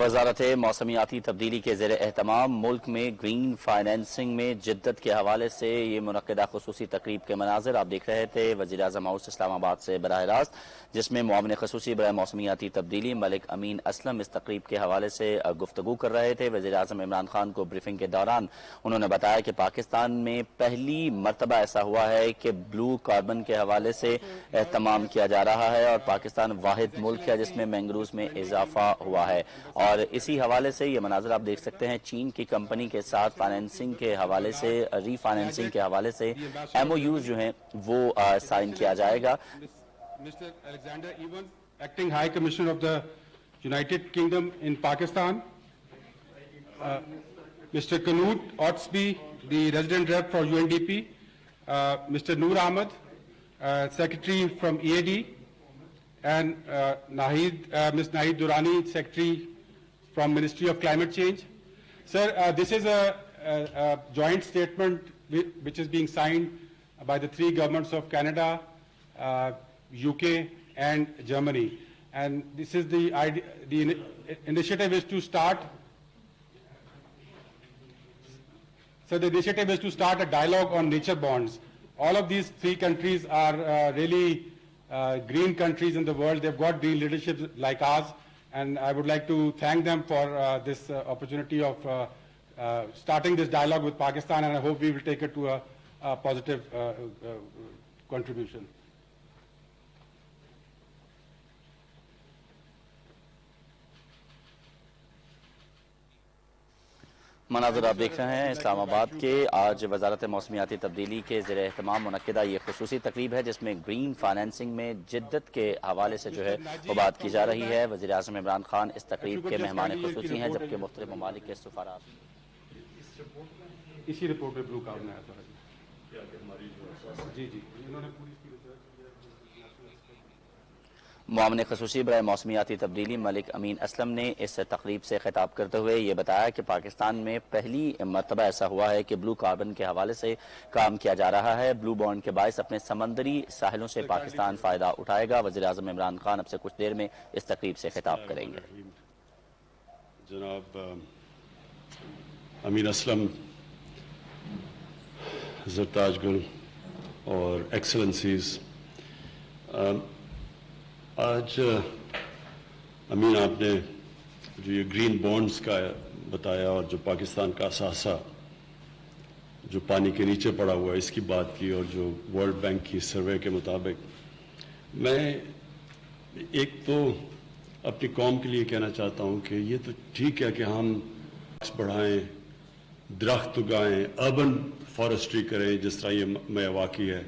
وزارت موسمیاتی تبدیلی کے زیر اہتمام ملک میں گرین فائنینسنگ میں جدت کے حوالے سے یہ منعقدہ خصوصی تقریب کے مناظر آپ دیکھ رہے تھے وزیر اعظم ہاؤس اسلام آباد سے براہ راست، جس میں معاون خصوصی برائے موسمیاتی تبدیلی ملک امین اسلم اس تقریب کے حوالے سے گفتگو کر رہے تھے۔ وزیر اعظم عمران خان کو بریفنگ کے دوران انہوں نے بتایا کہ پاکستان میں پہلی مرتبہ ایسا ہوا ہے کہ بلو کاربن کے حوالے سے اہتمام کیا جا رہا ہے اور پاکستان واحد ملک ہے جس میں مینگروز میں اضافہ ہوا ہے، اور اسی حوالے سے یہ مناظر آپ دیکھ سکتے ہیں چین کی کمپنی کے ساتھ فائنینسنگ کے حوالے سے، ری فائنینسنگ کے حوالے سے ایم او یوز جو ہیں وہ سائن کیا جائے گا۔ Mr. Alexander Evans, Acting High Commissioner of the United Kingdom in Pakistan, Mr. Knut Otsby, the Resident Rep for UNDP, Mr. Noor Ahmed, Secretary from EAD, and Ms. Nahid Durrani, Secretary from Ministry of Climate Change. Sir, this is a joint statement which is being signed by the three governments of Canada, UK and Germany, and this is the initiative is to start. So the initiative is to start a dialogue on nature bonds. All of these three countries are really green countries in the world. They've got green leadership like ours, and I would like to thank them for this opportunity of starting this dialogue with Pakistan, and I hope we will take it to a positive contribution. مناظر آپ دیکھ رہے ہیں اسلام آباد کے، آج وزارت موسمیاتی تبدیلی کے زیر اہتمام منعقدہ یہ خصوصی تقریب ہے جس میں گرین فائنینسنگ میں جدت کے حوالے سے جو ہے وہ بات کی جا رہی ہے۔ وزیر اعظم عمران خان اس تقریب کے مہمان خصوصی ہیں، جبکہ مختلف ممالک کے سفراء اسی رپورٹ میں بلو کاربن آیا تھا جی انہوں نے پوری معاون خصوصی برائے موسمیاتی تبدیلی ملک امین اسلم نے اس تقریب سے خطاب کرتے ہوئے یہ بتایا کہ پاکستان میں پہلی مرتبہ ایسا ہوا ہے کہ بلو کاربن کے حوالے سے کام کیا جا رہا ہے۔ بلو بانڈ کے باعث اپنے سمندری ساحلوں سے پاکستان فائدہ اٹھائے گا۔ وزیر اعظم عمران خان اب سے کچھ دیر میں اس تقریب سے خطاب کریں گے۔ جناب امین اسلم، زرتاج گل اور ایکسلنسیز، آج امین آپ نے جو یہ گرین بانڈز کا بتایا اور جو پاکستان کا اثاثہ جو پانی کے نیچے پڑا ہوا ہے اس کی بات کی، اور جو ورلڈ بینک کی سروے کے مطابق میں ایک تو اپنی قوم کے لیے کہنا چاہتا ہوں کہ یہ تو ٹھیک ہے کہ ہم بڑھائیں، درخت اگائیں، اربن فارسٹری کریں جس طرح یہ میاواکی ہے،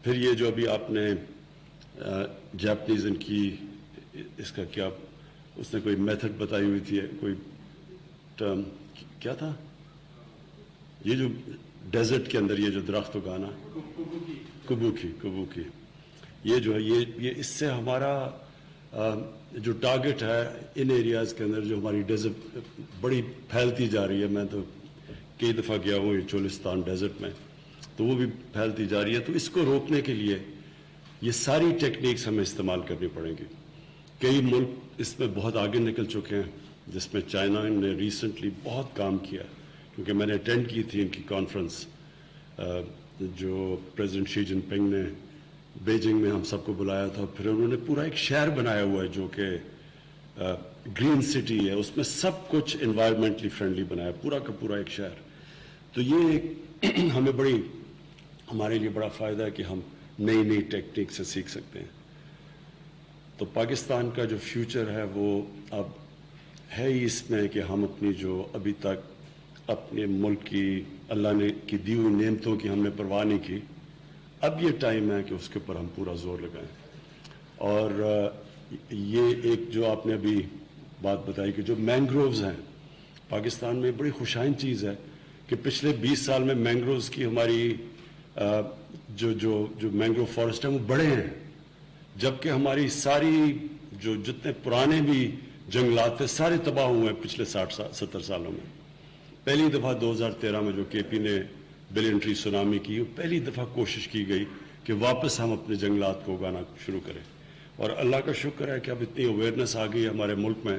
پھر یہ جو ابھی آپ نے جاپنیز ان کی اس کا کیا اس نے کوئی میتھڈ بتائی ہوئی تھی، کوئی ٹرم کیا تھا، یہ جو ڈیزرٹ کے اندر یہ جو درخت اگانا، کبوکی، یہ جو ہے یہ اس سے ہمارا جو ٹارگٹ ہے ان ایریاز کے اندر جو ہماری ڈیزرٹ بڑی پھیلتی جا رہی ہے، میں تو کئی دفعہ گیا ہوں یہ چولستان ڈیزرٹ میں، تو وہ بھی پھیلتی جا رہی ہے، تو اس کو روکنے کے لیے یہ ساری ٹیکنیکس ہمیں استعمال کرنی پڑیں گی۔ کئی ملک اس میں بہت آگے نکل چکے ہیں، جس میں چائنا نے ریسنٹلی بہت کام کیا، کیونکہ میں نے اٹینڈ کی تھی ان کی کانفرنس جو پریزیڈنٹ شی جن پنگ نے بیجنگ میں ہم سب کو بلایا تھا، پھر انہوں نے پورا ایک شہر بنایا ہوا ہے جو کہ گرین سٹی ہے، اس میں سب کچھ انوائرمنٹلی فرینڈلی بنایا، پورا کا پورا ایک شہر۔ تو یہ ہمیں ہمارے لیے بڑا فائدہ ہے کہ ہم نئی ٹیکنیک سے سیکھ سکتے ہیں۔ تو پاکستان کا جو فیوچر ہے وہ اب ہے ہی اس میں کہ ہم اپنی جو ابھی تک اپنے ملک کی اللہ نے کی دی ہوئی نعمتوں کی ہم نے پرواہ نہیں کی، اب یہ ٹائم ہے کہ اس کے اوپر ہم پورا زور لگائیں۔ اور یہ ایک جو آپ نے ابھی بات بتائی کہ جو مینگرووز ہیں پاکستان میں، بڑی خوشائن چیز ہے کہ پچھلے 20 سال میں مینگرووز کی ہماری جو مینگروو فارسٹ ہیں وہ بڑے ہیں، جبکہ ہماری ساری جتنے پرانے بھی جنگلات تھے سارے تباہ ہوئے ہیں پچھلے 60-70 سالوں میں۔ پہلی دفعہ 2013 میں جو کے پی نے بلین ٹری سونامی کی، پہلی دفعہ کوشش کی گئی کہ واپس ہم اپنے جنگلات کو اگانا شروع کریں، اور اللہ کا شکر ہے کہ اب اتنی اویئرنیس آ گئی ہے ہمارے ملک میں،